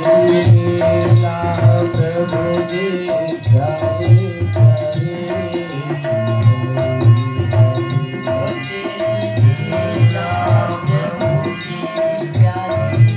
लीला प्रभु जी प्यारी प्यारी लीला प्रभु जी प्यारी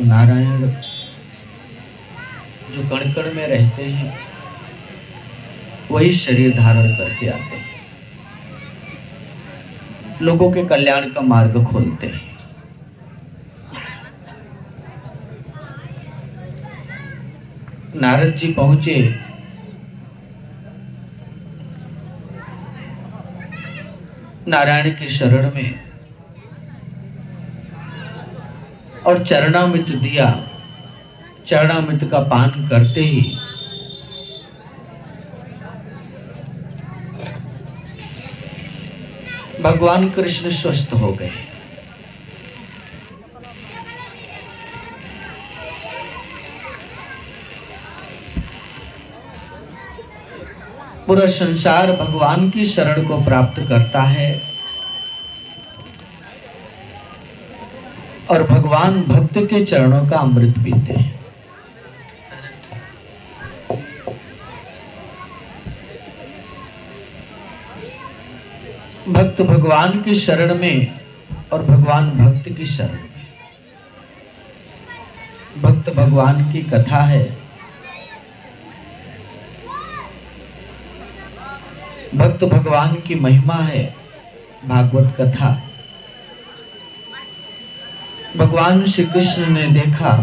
नारायण जो कण कण में रहते हैं वही शरीर धारण करके आते हैं, लोगों के कल्याण का मार्ग खोलते हैं। नारद जी पहुंचे नारायण की शरण में और चरणामृत दिया। चरणामृत का पान करते ही भगवान कृष्ण स्वस्थ हो गए। पूरा संसार भगवान की शरण को प्राप्त करता है और भगवान भक्त के चरणों का अमृत पीते हैं। भक्त भगवान की शरण में और भगवान भक्त की शरण में। भक्त भगवान की कथा है, भक्त भगवान की महिमा है, भागवत कथा। भगवान श्री कृष्ण ने देखा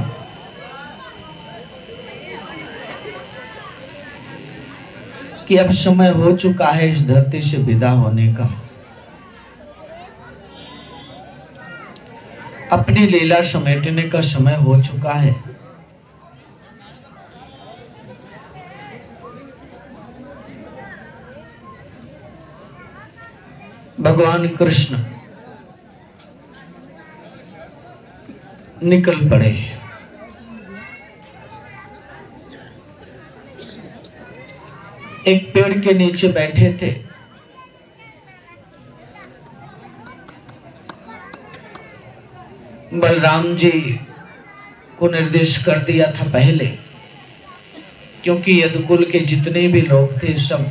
कि अब समय हो चुका है इस धरती से विदा होने का। अपनी लीला समेटने का समय हो चुका है। भगवान कृष्ण निकल पड़े। एक पेड़ के नीचे बैठे थे। बलराम जी को निर्देश कर दिया था पहले, क्योंकि यदुकुल के जितने भी लोग थे सब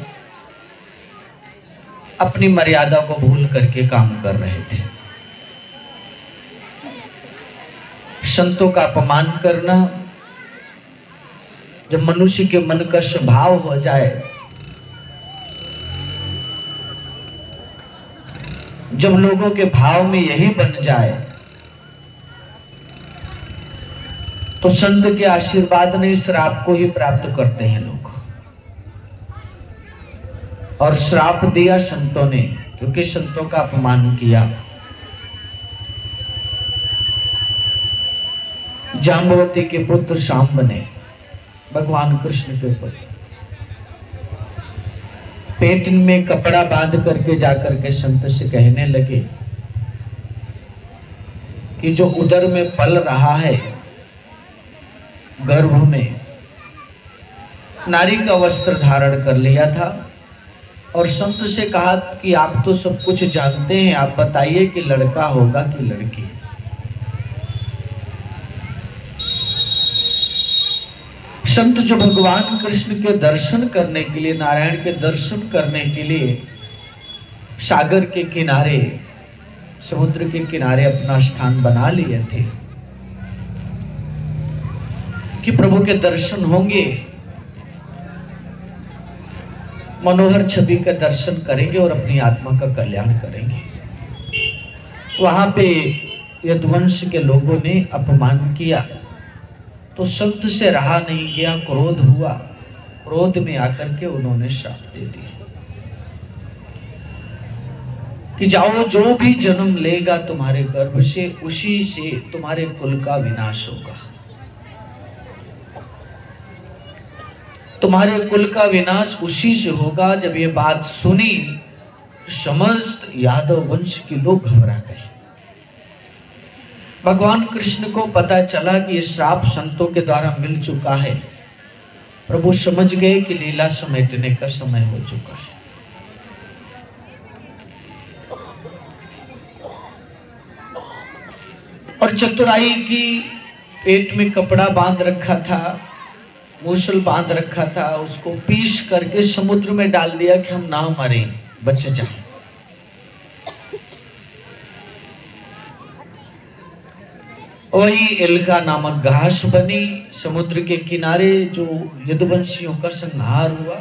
अपनी मर्यादा को भूल करके काम कर रहे थे। संतों का अपमान करना जब मनुष्य के मन का स्वभाव हो जाए, जब लोगों के भाव में यही बन जाए, तो संत के आशीर्वाद ने श्राप को ही प्राप्त करते हैं लोग। और श्राप दिया संतों ने, क्योंकि संतों का अपमान किया। जाम्बवती के पुत्र शांब ने भगवान कृष्ण के पुत्र पेट में कपड़ा बांध करके जाकर के संत से कहने लगे कि जो उदर में पल रहा है, गर्भ में नारी का वस्त्र धारण कर लिया था। और संत से कहा कि आप तो सब कुछ जानते हैं, आप बताइए कि लड़का होगा कि लड़की। संत जो भगवान कृष्ण के दर्शन करने के लिए, नारायण के दर्शन करने के लिए सागर के किनारे, समुद्र के किनारे अपना स्थान बना लिए थे कि प्रभु के दर्शन होंगे, मनोहर छवि का दर्शन करेंगे और अपनी आत्मा का कल्याण करेंगे। वहां पे यदुवंश के लोगों ने अपमान किया तो संत से रहा नहीं गया, क्रोध हुआ। क्रोध में आकर के उन्होंने श्राप दे दिया कि जाओ, जो भी जन्म लेगा तुम्हारे गर्भ से, उसी से तुम्हारे कुल का विनाश होगा। तुम्हारे कुल का विनाश उसी से होगा। जब ये बात सुनी, समस्त यादव वंश के लोग घबरा गए। भगवान कृष्ण को पता चला कि ये श्राप संतों के द्वारा मिल चुका है। प्रभु समझ गए कि लीला समेटने का समय हो चुका है। और चतुराई की, पेट में कपड़ा बांध रखा था, मूसल बांध रखा था, उसको पीस करके समुद्र में डाल दिया कि हम ना मरे, बच जाए। वही एल्गा नामक घास बनी। समुद्र के किनारे जो यदुवंशियों का संहार हुआ,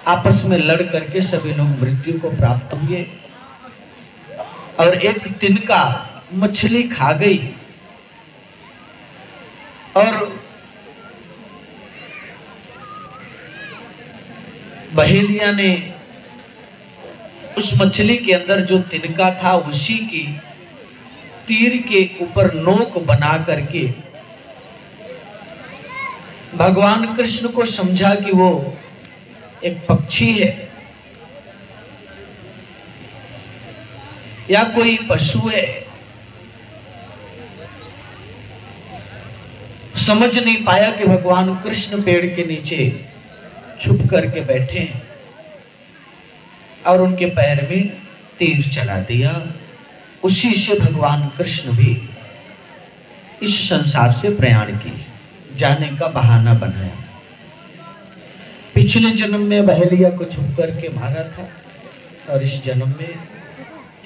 आपस में लड़ करके सभी लोग मृत्यु को प्राप्त हुए। और एक तिनका मछली खा गई और बहेलिया ने उस मछली के अंदर जो तिनका था, उसी की तीर के ऊपर नोक बना करके भगवान कृष्ण को समझा कि वो एक पक्षी है या कोई पशु है। समझ नहीं पाया कि भगवान कृष्ण पेड़ के नीचे छुप करके बैठे हैं और उनके पैर में तीर चला दिया। उसी से भगवान कृष्ण भी इस संसार से प्रयाण किए, जाने का बहाना बनाया। पिछले जन्म में बहेलिया को छुप करके मारा था और इस जन्म में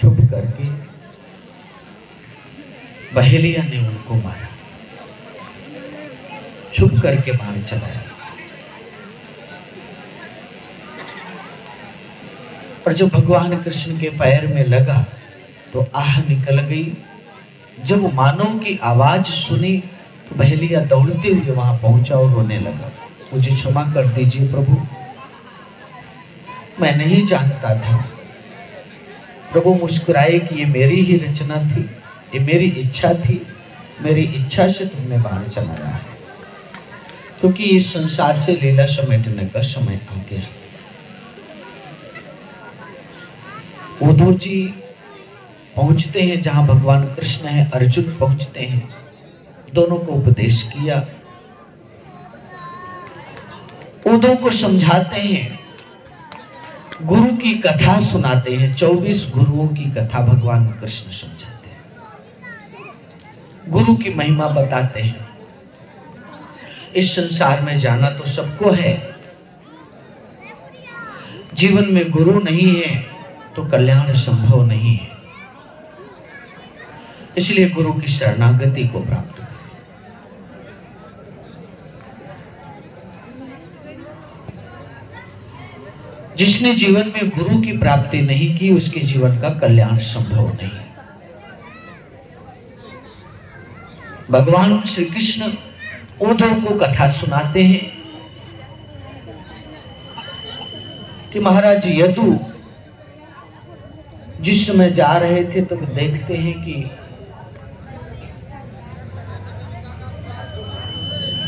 छुप करके बहेलिया ने उनको मारा, छुप करके मार चलाया। और जब भगवान कृष्ण के पैर में लगा तो आह निकल गई। जब मानव की आवाज सुनी तो बहेलिया दौड़ते हुए वहां पहुंचा और रोने लगा, मुझे क्षमा कर दीजिए प्रभु, मैं नहीं जानता था। प्रभु मुस्कुराए कि ये मेरी ही रचना थी, ये मेरी इच्छा थी, मेरी इच्छा से तुमने बाण चलाया है, क्योंकि इस संसार से लीला समेटने का समय आ गया। उद्धव जी पहुंचते हैं जहां भगवान कृष्ण है, अर्जुन पहुंचते हैं, दोनों को उपदेश किया, उद्धव को समझाते हैं, गुरु की कथा सुनाते हैं। 24 गुरुओं की कथा भगवान कृष्ण समझाते हैं, गुरु की महिमा बताते हैं। इस संसार में जाना तो सबको है, जीवन में गुरु नहीं है तो कल्याण संभव नहीं है। इसलिए गुरु की शरणागति को प्राप्त करें। जिसने जीवन में गुरु की प्राप्ति नहीं की, उसके जीवन का कल्याण संभव नहीं। भगवान श्री कृष्ण उद्धव को कथा सुनाते हैं कि महाराज यदु जिस समय जा रहे थे तो देखते हैं कि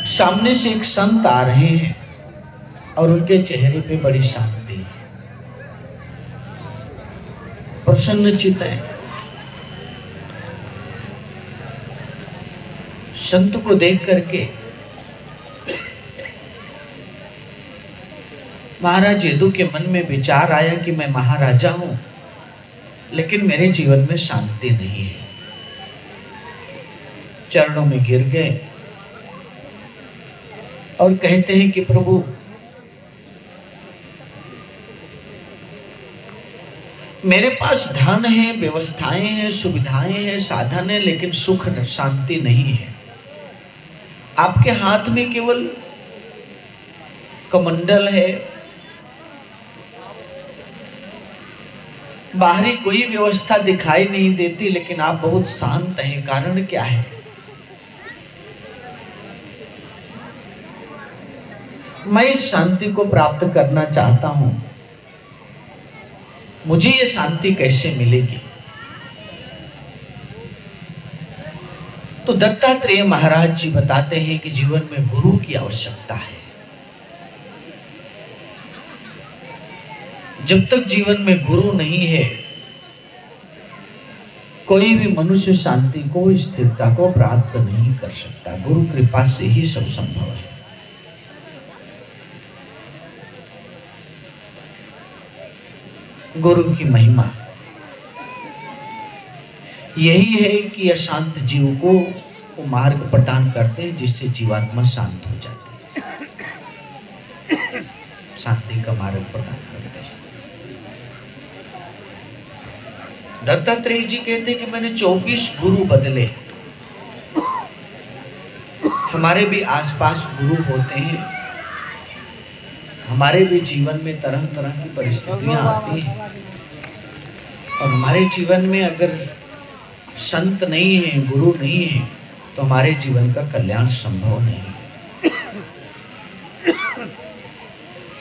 सामने से एक संत आ रहे हैं और उनके चेहरे पे बड़ी शांति है, प्रसन्न चित्त है। संत को देख करके महाराज यदु के मन में विचार आया कि मैं महाराजा हूं, लेकिन मेरे जीवन में शांति नहीं है। चरणों में गिर गए और कहते हैं कि प्रभु, मेरे पास धन है, व्यवस्थाएं हैं, सुविधाएं हैं, साधन है, लेकिन सुख शांति नहीं है। आपके हाथ में केवल कमंडल है, बाहरी कोई व्यवस्था दिखाई नहीं देती, लेकिन आप बहुत शांत हैं। कारण क्या है? मैं इस शांति को प्राप्त करना चाहता हूं, मुझे ये शांति कैसे मिलेगी? तो दत्तात्रेय महाराज जी बताते हैं कि जीवन में गुरु की आवश्यकता है। जब तक जीवन में गुरु नहीं है, कोई भी मनुष्य शांति को, स्थिरता को प्राप्त नहीं कर सकता। गुरु कृपा से ही सब संभव है। गुरु की महिमा यही है कि अशांत जीव को वो मार्ग प्रदान करते हैं, जिससे जीवात्मा शांत हो जाती है, शांति का मार्ग प्रदान करते हैं। दत्तात्रेय जी कहते हैं कि मैंने 24 गुरु बदले। हमारे भी आसपास गुरु होते हैं, हमारे भी जीवन में तरह तरह की परिस्थितियां आती हैं, और हमारे जीवन में अगर संत नहीं है, गुरु नहीं है, तो हमारे जीवन का कल्याण संभव नहीं है।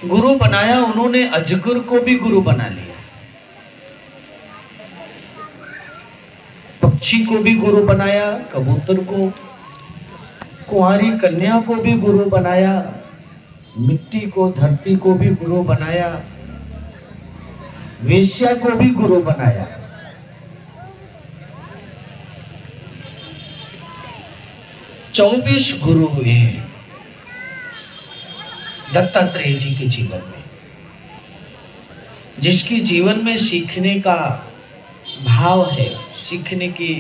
गुरु बनाया उन्होंने, अजगर को भी गुरु बना लिया, पक्षी को भी गुरु बनाया, कबूतर को, कुंवारी कन्या को भी गुरु बनाया, मिट्टी को, धरती को भी गुरु बनाया, वेश्या को भी गुरु बनाया। चौबीस गुरु हुए हैं दत्तात्रेय जी के जीवन में। जिसकी जीवन में सीखने का भाव है, सीखने की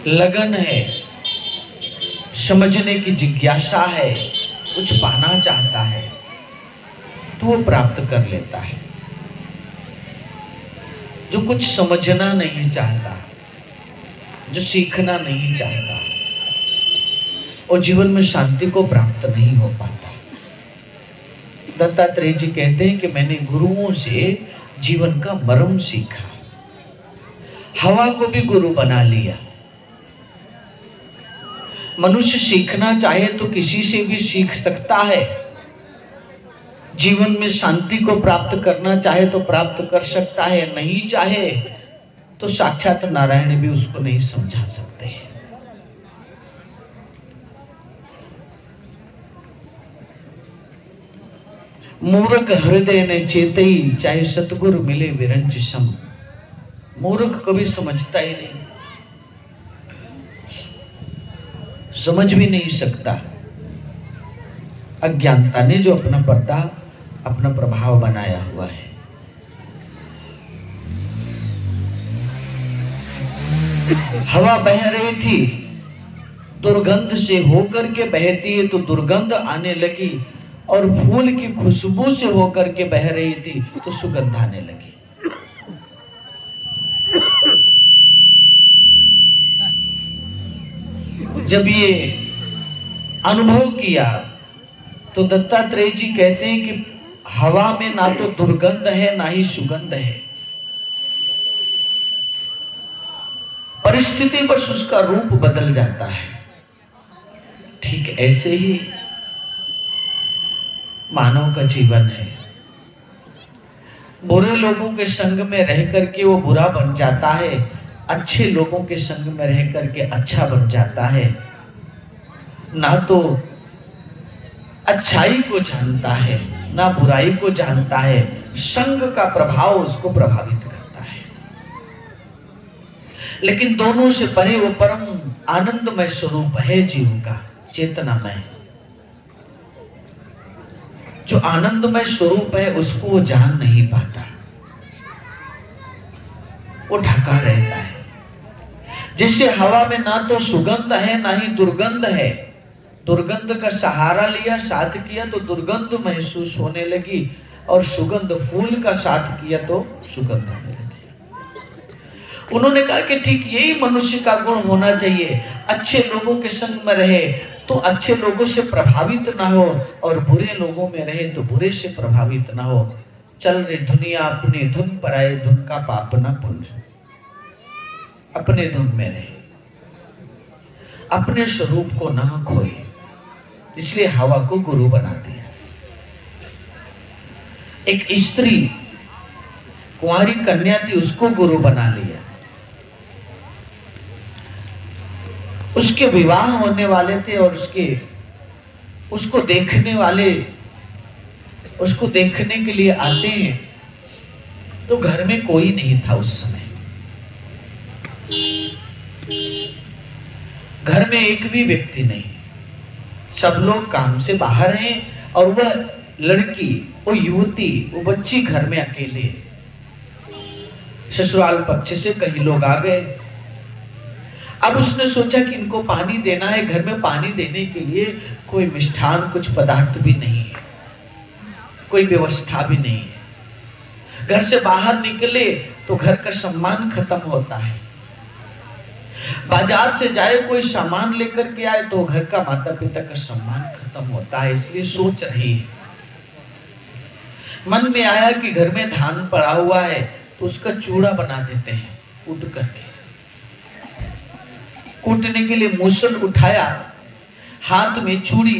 लगन है, समझने की जिज्ञासा है, कुछ पाना चाहता है, तो वो प्राप्त कर लेता है। जो कुछ समझना नहीं चाहता, जो सीखना नहीं चाहता, और जीवन में शांति को प्राप्त नहीं हो पाता। दत्तात्रेय जी कहते हैं कि मैंने गुरुओं से जीवन का मर्म सीखा। हवा को भी गुरु बना लिया। मनुष्य सीखना चाहे तो किसी से भी सीख सकता है। जीवन में शांति को प्राप्त करना चाहे तो प्राप्त कर सकता है, नहीं चाहे तो साक्षात नारायण भी उसको नहीं समझा सकते हैं। मूर्ख हृदय ने चेतई, चाहे सतगुरु मिले विरंच सम। मूर्ख कभी समझता ही नहीं, समझ भी नहीं सकता। अज्ञानता ने जो अपना पर्दा, अपना प्रभाव बनाया हुआ है। हवा बह रही थी, दुर्गंध से होकर के बहती है तो दुर्गंध आने लगी, और फूल की खुशबू से होकर के बह रही थी तो सुगंध आने लगी। जब ये अनुभव किया तो दत्तात्रेय जी कहते हैं कि हवा में ना तो दुर्गंध है ना ही सुगंध है, परिस्थिति बस उसका रूप बदल जाता है। ठीक ऐसे ही मानव का जीवन है। बुरे लोगों के संग में रह करके वो बुरा बन जाता है, अच्छे लोगों के संग में रह करके अच्छा बन जाता है। ना तो अच्छाई को जानता है ना बुराई को जानता है, संग का प्रभाव उसको प्रभावित करता है। लेकिन दोनों से परे वो परम आनंदमय स्वरूप है जीव का, चेतनामय। जो आनंदमय स्वरूप है उसको वो जान नहीं पाता, वो ढका रहता है। जैसे हवा में ना तो सुगंध है ना ही दुर्गंध है, दुर्गंध का सहारा लिया, साथ किया तो दुर्गंध महसूस होने लगी, और सुगंध फूल का साथ किया तो सुगंध होने लगी। उन्होंने कहा कि ठीक यही मनुष्य का गुण होना चाहिए, अच्छे लोगों के संग में रहे तो अच्छे लोगों से प्रभावित ना हो, और बुरे लोगों में रहे तो बुरे से प्रभावित ना हो। चल रे दुनिया अपनी धुन पर आए, धुन का पाप ना पुण्य, अपने धुन में रहे, अपने स्वरूप को ना खोए। इसलिए हवा को गुरु बना दिया। एक स्त्री कुंवारी कन्या थी, उसको गुरु बना लिया। उसके विवाह होने वाले थे और उसको देखने वाले उसको देखने के लिए आते हैं, तो घर में कोई नहीं था उस समय। घर में एक भी व्यक्ति नहीं, सब लोग काम से बाहर हैं, और वह लड़की, वो युवती, वो बच्ची घर में अकेले। ससुराल पक्ष से कई लोग आ गए। अब उसने सोचा कि इनको पानी देना है, घर में पानी देने के लिए कोई मिष्ठान, कुछ पदार्थ भी नहीं है, कोई व्यवस्था भी नहीं है। घर से बाहर निकले तो घर का सम्मान खत्म होता है। बाजार से जाए कोई सामान लेकर के आए तो घर का माता पिता का सम्मान खत्म होता है। इसलिए सोच रही है, मन में आया कि घर में धान पड़ा हुआ है तो उसका चूड़ा बना देते हैं कूट करके। कूटने के लिए मूसल उठाया, हाथ में चूड़ी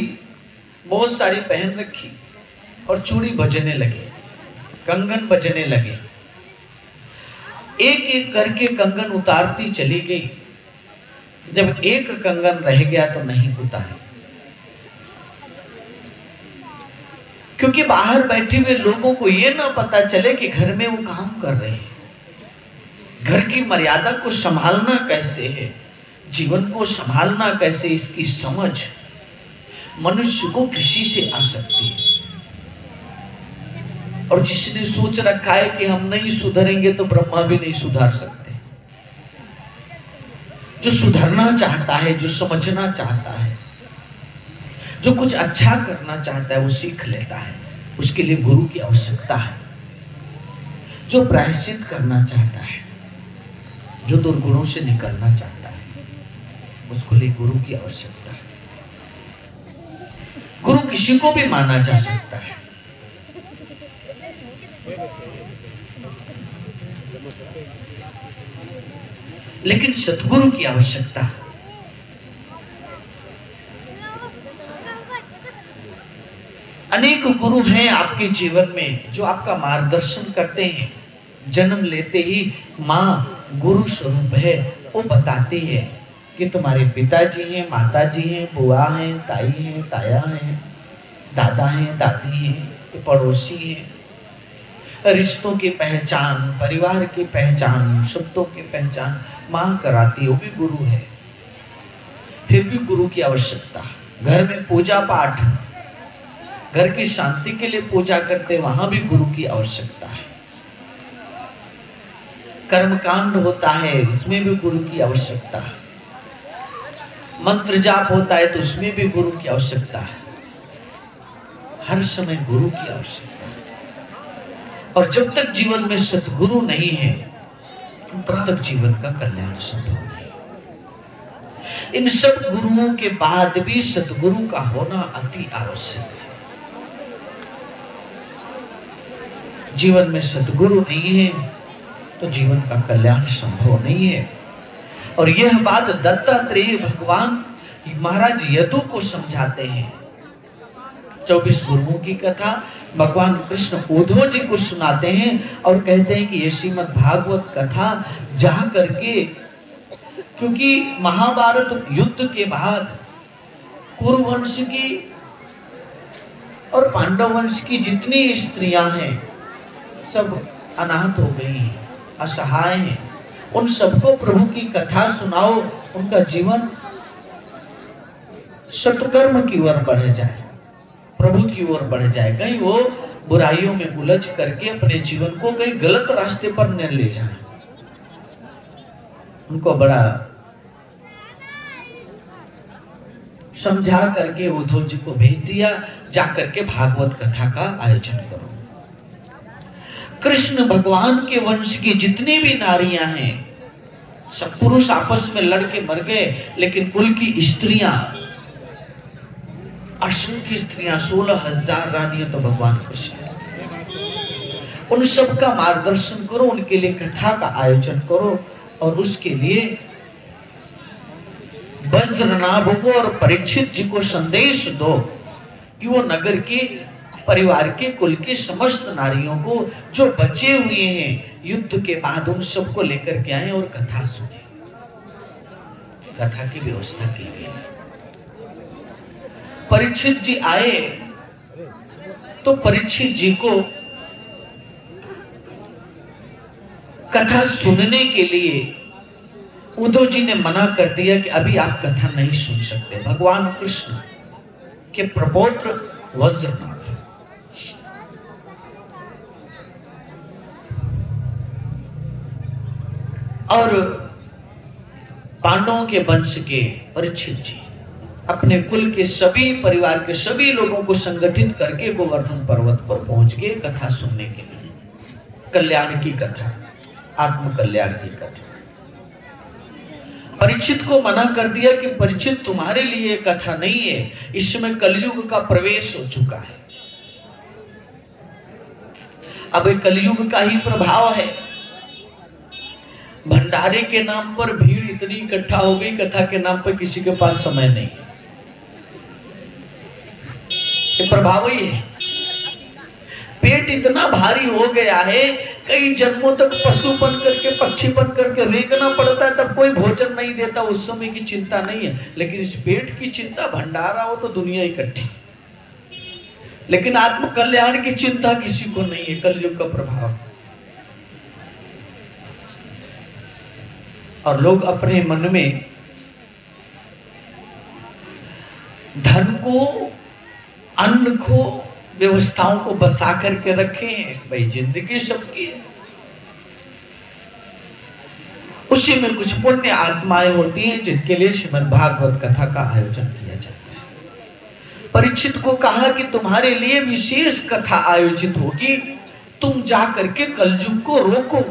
बहुत सारी पहन रखी और चूड़ी बजने लगे, कंगन बजने लगे। एक एक करके कंगन उतारती चली गई। जब एक कंगन रह गया तो नहीं उतारी, क्योंकि बाहर बैठे हुए लोगों को यह ना पता चले कि घर में वो काम कर रहे हैं। घर की मर्यादा को संभालना कैसे है, जीवन को संभालना कैसे, इसकी समझ मनुष्य को किसी से आ सकती है। और जिसने सोच रखा है कि हम नहीं सुधरेंगे तो ब्रह्मा भी नहीं सुधार सकते। जो सुधरना चाहता है, जो समझना चाहता है, जो कुछ अच्छा करना चाहता है, वो सीख लेता है। उसके लिए गुरु की आवश्यकता है। जो प्रायश्चित करना चाहता है, जो दुर्गुणों से निकलना चाहता है, उसके लिए गुरु की आवश्यकता है। गुरु किसी को भी माना जा सकता है, लेकिन सतगुरु की आवश्यकता है। अनेक गुरु हैं आपके जीवन में जो आपका मार्गदर्शन करते हैं। जन्म लेते ही माँ गुरु स्वरूप है, वो बताती है कि तुम्हारे पिताजी हैं, माताजी हैं, बुआ हैं, ताई हैं, ताया हैं, दादा हैं, दादी हैं, पड़ोसी हैं। रिश्तों की पहचान, परिवार की पहचान, शब्दों की पहचान मां कराती, वो भी गुरु है। फिर भी गुरु की आवश्यकता। घर में पूजा पाठ, घर की शांति के लिए पूजा करते, वहां भी गुरु की आवश्यकता है। कर्मकांड होता है, उसमें भी गुरु की आवश्यकता है। मंत्र जाप होता है तो उसमें भी गुरु की आवश्यकता है। हर समय गुरु की आवश्यकता है। और जब तक जीवन में सतगुरु नहीं है तब तक जीवन का कल्याण संभव नहीं। इन सब गुरुओं के बाद भी सतगुरु का होना अति आवश्यक है। जीवन में सतगुरु नहीं है तो जीवन का कल्याण संभव नहीं है। और यह बात दत्तात्रेय भगवान महाराज यदु को समझाते हैं। 24 गुरुओं की कथा भगवान कृष्ण उद्धव जी को सुनाते हैं और कहते हैं कि ये श्रीमद् भागवत कथा जा करके, क्योंकि महाभारत युद्ध के बाद कुरुवंश की और पांडव वंश की जितनी स्त्रियां हैं सब अनाथ हो गई हैं, असहाय हैं। उन सबको प्रभु की कथा सुनाओ, उनका जीवन सत्कर्म की ओर बढ़ जाए, प्रभु की ओर बढ़ जाए, कहीं वो बुराइयों में उलझ करके अपने जीवन को कहीं गलत रास्ते पर न ले जाए। उनको बड़ा समझा करके उद्धव जी को भेज दिया, जाकर के भागवत कथा का आयोजन करो। कृष्ण भगवान के वंश की जितनी भी नारियां हैं सब पुरुष आपस में लड़के मर गए, लेकिन कुल की स्त्रियां असंख्य स्त्रियां 16,000 रानियां तो भगवान कृष्ण। उन सब का मार्गदर्शन करो, उनके लिए कथा का आयोजन करो और उसके लिए वज्रनाभ को और परीक्षित जी को संदेश दो कि वो नगर के परिवार के कुल के समस्त नारियों को जो बचे हुए हैं युद्ध के बाद उन सबको लेकर के आए और कथा सुने। कथा की व्यवस्था की गई। परीक्षित जी आए तो परीक्षित जी को कथा सुनने के लिए उद्धव जी ने मना कर दिया कि अभी आप कथा नहीं सुन सकते। भगवान कृष्ण के प्रपौत्र वज्रनाभ और पांडवों के वंश के परीक्षित जी अपने कुल के सभी परिवार के सभी लोगों को संगठित करके गोवर्धन पर्वत पर पहुंच गए कथा सुनने के लिए। कल्याण की कथा, आत्म कल्याण की कथा। परीक्षित को मना कर दिया कि परीक्षित तुम्हारे लिए कथा नहीं है, इस समय कलयुग का प्रवेश हो चुका है। अब कलयुग का ही प्रभाव है। भंडारे के नाम पर भीड़ इतनी इकट्ठा हो गई, कथा के नाम पर किसी के पास समय नहीं। ये प्रभाव ही है। पेट इतना भारी हो गया है, कई जन्मों तक पशु बन करके पक्षी बन करके रेंगना पड़ता है, तब कोई भोजन नहीं देता। उस समय की चिंता नहीं है, लेकिन इस पेट की चिंता, भंडारा हो तो दुनिया इकट्ठी, लेकिन आत्म कल्याण की चिंता किसी को नहीं है। कलयुग का प्रभाव। और लोग अपने मन में धन को, अन्न को, व्यवस्थाओं को बसा करके रखे हैं। भाई जिंदगी सबकी है, उसी में कुछ पुण्य आत्माएं होती हैं जिनके लिए श्रीमद् भागवत कथा का आयोजन किया जाता है। परीक्षित को कहा कि तुम्हारे लिए विशेष कथा आयोजित होगी, तुम जा करके कलयुग को रोको।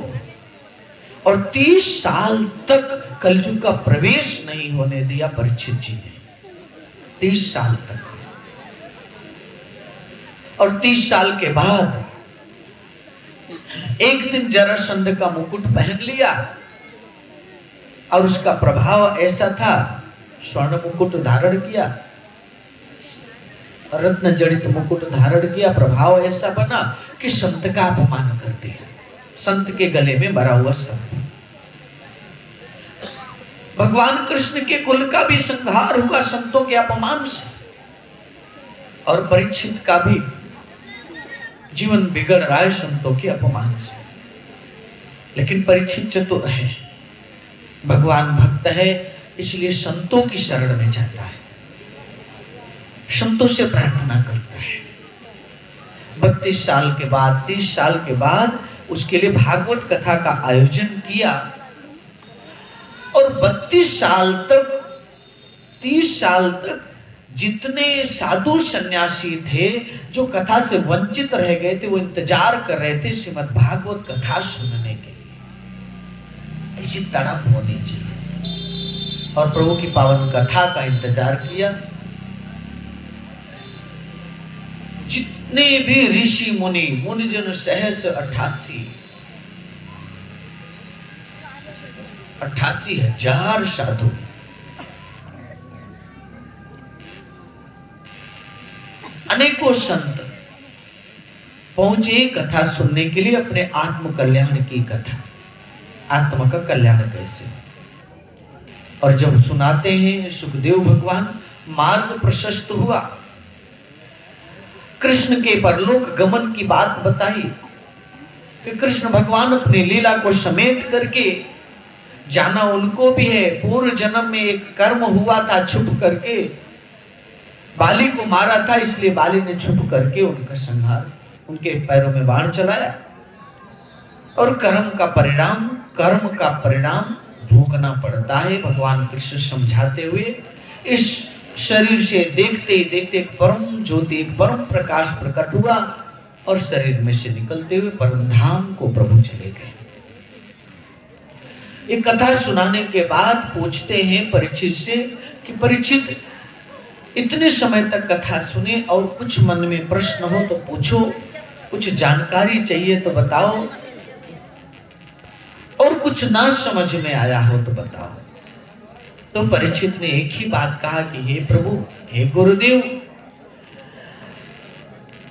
और 30 साल तक कलयुग का प्रवेश नहीं होने दिया परीक्षित जी ने। 30 साल तक। और 30 साल के बाद एक दिन जरासंध का मुकुट पहन लिया और उसका प्रभाव ऐसा था, स्वर्ण मुकुट धारण किया, रत्न जड़ित मुकुट धारण किया। प्रभाव ऐसा बना कि संत का अपमान कर दिया। संत के गले में भरा हुआ संत। भगवान कृष्ण के कुल का भी संहार हुआ संतों के अपमान से, और परीक्षित का भी जीवन बिगड़ रहा है संतों के अपमान से। लेकिन परीक्षित चतुर है, भगवान भक्त है, इसलिए संतों की शरण में जाता है, संतों से प्रार्थना करता है। 32 साल के बाद, 30 साल के बाद उसके लिए भागवत कथा का आयोजन किया। और 32 साल तक, 30 साल तक जितने साधु सन्यासी थे जो कथा से वंचित रह गए थे, वो इंतजार कर रहे थे श्रीमद् भागवत कथा सुनने के लिए। ऐसी तड़प होनी चाहिए। और प्रभु की पावन कथा का इंतजार किया। जितने भी ऋषि मुनि मुनिजन सहस्र 88,000 साधु अनेकों संत पहुंचे कथा सुनने के लिए, अपने आत्म कल्याण की कथा, आत्मा का कल्याण कैसे। और जब सुनाते हैं सुखदेव भगवान, मार्ग प्रशस्त हुआ, कृष्ण के परलोक गमन की बात बताई कि कृष्ण भगवान अपनी लीला को समेट करके जाना उनको भी है। पूर्व जन्म में एक कर्म हुआ था, छुप करके बाली को मारा था, इसलिए बाली ने छुप करके उनका संहार, उनके पैरों में बाण चलाया। और कर्म का परिणाम भोगना पड़ता है। भगवान कृष्ण समझाते हुए इस शरीर से देखते ही देखते एक परम ज्योति, एक परम प्रकाश प्रकट हुआ और शरीर में से निकलते हुए परम धाम को प्रभु चले गए। ये कथा सुनाने के बाद पूछते हैं परीक्षित से कि परीक्षित, इतने समय तक कथा सुने और कुछ मन में प्रश्न हो तो पूछो, कुछ जानकारी चाहिए तो बताओ, और कुछ ना समझ में आया हो तो बताओ। तो परीक्षित ने एक ही बात कहा कि हे प्रभु, हे गुरुदेव,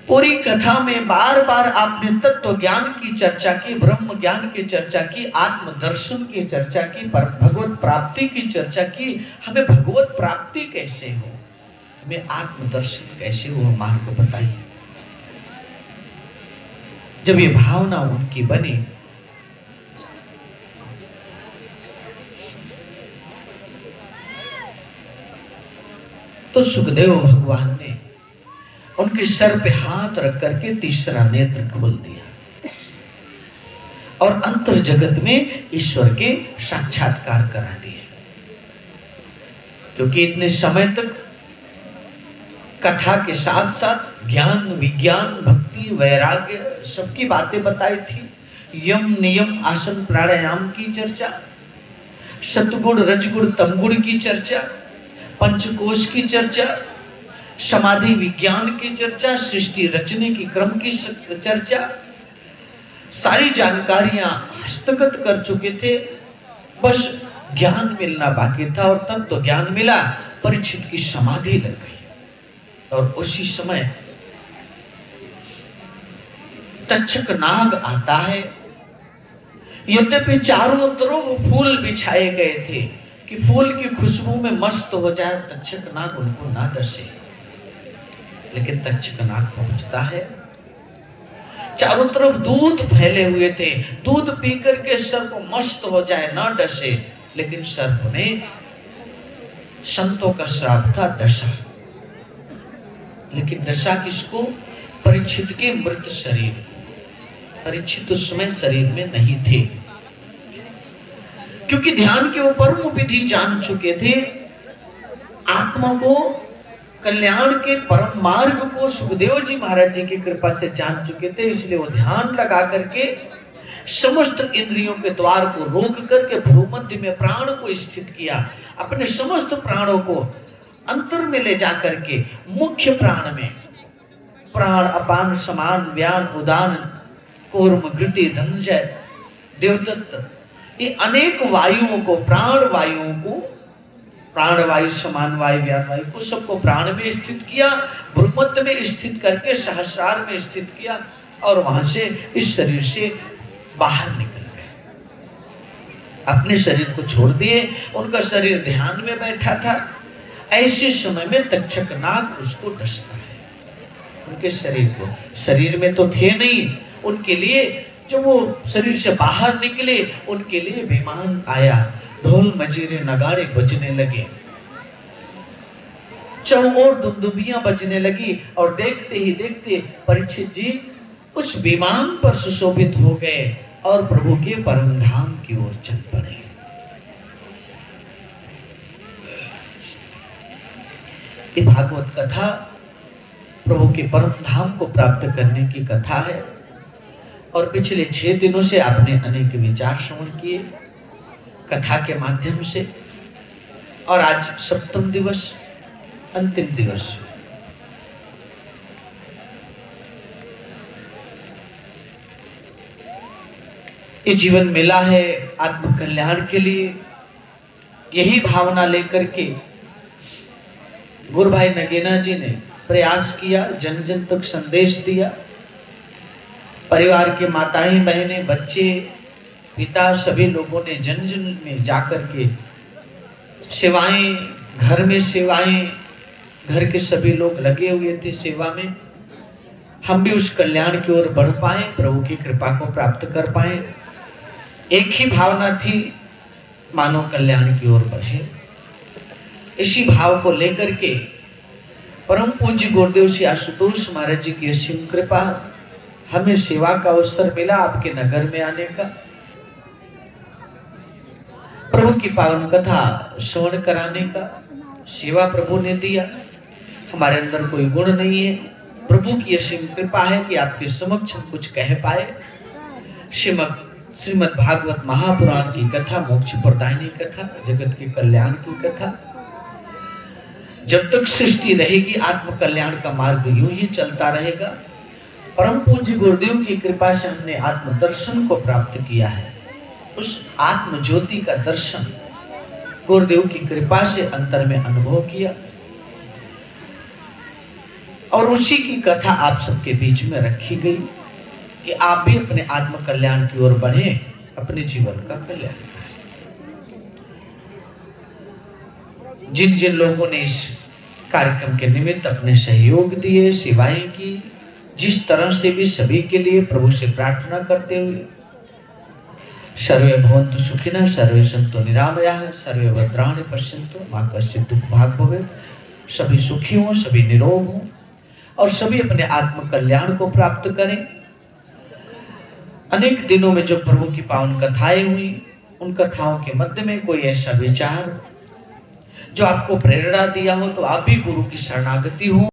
पूरी कथा में बार बार आपने तत्व ज्ञान की चर्चा की, ब्रह्म ज्ञान की चर्चा की, आत्म दर्शन की चर्चा की, भगवत प्राप्ति की चर्चा की। हमें भगवत प्राप्ति कैसे हो, हमें आत्म दर्शन कैसे हो, मार्ग बताइए। जब ये भावना उनकी बनी तो सुखदेव भगवान ने उनके सर पे हाथ रख करके तीसरा नेत्र खोल दिया और अंतर जगत में ईश्वर के साक्षात्कार करा दिए। क्योंकि इतने समय तक कथा के साथ साथ ज्ञान, विज्ञान, भक्ति, वैराग्य सबकी बातें बताई थी। यम, नियम, आसन, प्राणायाम की चर्चा, सतगुण, रजगुण, तमगुण की चर्चा, पंचकोश की चर्चा, समाधि विज्ञान की चर्चा, सृष्टि रचने की क्रम की चर्चा, सारी जानकारियां हस्तगत कर चुके थे। बस ज्ञान मिलना बाकी था और तब तो ज्ञान मिला, परीक्षित की समाधि लग गई। और उसी समय तक्षक नाग आता है। यद्यपि चारों तरफ फूल बिछाए गए थे कि फूल की खुशबू में मस्त हो जाए, तक्षक नाग उनको ना डसे, लेकिन तक्षक नाग पहुंचता है। चारों तरफ दूध फैले हुए थे, दूध पी करके सर्प मस्त हो जाए, ना डसे, लेकिन सर्प ने, संतों का श्राप था दशा। लेकिन दशा किसको? परीक्षित के मृत शरीर। परीक्षित उस समय शरीर में नहीं थे, क्योंकि ध्यान के ऊपर वो विधि जान चुके थे। आत्मा को, कल्याण के परम मार्ग को सुखदेव जी महाराज जी की कृपा से जान चुके थे। इसलिए वो ध्यान लगा करके समस्त इंद्रियों के द्वार को रोक करके भ्रूमध्य में प्राण को स्थित किया। अपने समस्त प्राणों को अंतर में ले जा करके मुख्य प्राण में, प्राण, अपान, समान, व्यान, उदान, कूर्म, घृति, धनंजय, देवदत्त, ये अनेक वायुओं को, प्राण वायुओं को, प्राण वायु, समान वायु, व्यान वायु को, सबको प्राण में स्थित किया, भ्रूमध्य में स्थित करके सहस्रार में स्थित किया और वहां से इस शरीर से बाहर निकल गए। अपने शरीर को छोड़ दिए, उनका शरीर ध्यान में बैठा था। ऐसे समय में तक्षक नाग उसको डसता है, उनके शरीर को। शरीर में तो थे नहीं, उनके लिए जब वो शरीर से बाहर निकले, उनके लिए विमान आया, ढोल मजीरे नगाड़े बजने लगे, चौओर दुंदुभियां बजने लगी और देखते ही देखते परीक्षित जी उस विमान पर सुशोभित हो गए और प्रभु के परम धाम की ओर चल पड़े। ये भागवत कथा प्रभु के परम धाम को प्राप्त करने की कथा है। और पिछले 6 दिनों से आपने अनेक विचार श्रवण किए कथा के माध्यम से। और आज सप्तम दिवस, अंतिम दिवस। ये जीवन मिला है आत्म कल्याण के लिए। यही भावना लेकर के गुरु भाई नगीना जी ने प्रयास किया, जन जन तक संदेश दिया। परिवार के माताएं, बहनें, बच्चे, पिता, सभी लोगों ने जन जन में जाकर के सेवाएं, घर में सेवाएं, घर के सभी लोग लगे हुए थे सेवा में। हम भी उस कल्याण की ओर बढ़ पाए, प्रभु की कृपा को प्राप्त कर पाए। एक ही भावना थी, मानव कल्याण की ओर बढ़े। इसी भाव को लेकर के परम पूज्य गुरुदेव श्री आशुतोष महाराज जी की असीम कृपा, हमें सेवा का अवसर मिला आपके नगर में आने का। प्रभु की पावन कथा श्रवण कराने का सेवा प्रभु ने दिया। हमारे अंदर कोई गुण नहीं है, प्रभु की असीम कृपा है कि आपके समक्ष हम कुछ कह पाए। श्रीमद् भागवत महापुराण की कथा, मोक्ष प्रदायिनी कथा, जगत के कल्याण की कथा। जब तक सृष्टि रहेगी आत्म कल्याण का मार्ग यूं ही चलता रहेगा। परम पूज्य गुरुदेव की कृपा से हमने आत्म दर्शन को प्राप्त किया है। उस आत्म ज्योति का दर्शन गुरुदेव की कृपा से अंतर में अनुभव किया और उसी की कथा आप सबके बीच में रखी गई कि आप भी अपने आत्म कल्याण की ओर बढ़ें, अपने जीवन का कल्याण करें। जिन जिन लोगों ने इस कार्यक्रम के निमित्त अपने सहयोग दिए, सेवाएं की, जिस तरह से भी सभी के लिए प्रभु से प्रार्थना करते हुए सर्वे भवन्तु सुखिनः, सर्वे सन्तु निरामयाः, सर्वे भद्राणि पश्यन्तु मा कश्चित् दुःखभाग् भवेत्। सभी सुखी हों, सभी निरोग हों और सभी अपने आत्म कल्याण को प्राप्त करें। अनेक दिनों में जो प्रभु की पावन कथाएं हुई, उन कथाओं के मध्य में कोई ऐसा विचार जो आपको प्रेरणा दिया हो, तो आप भी गुरु की शरणागति हो।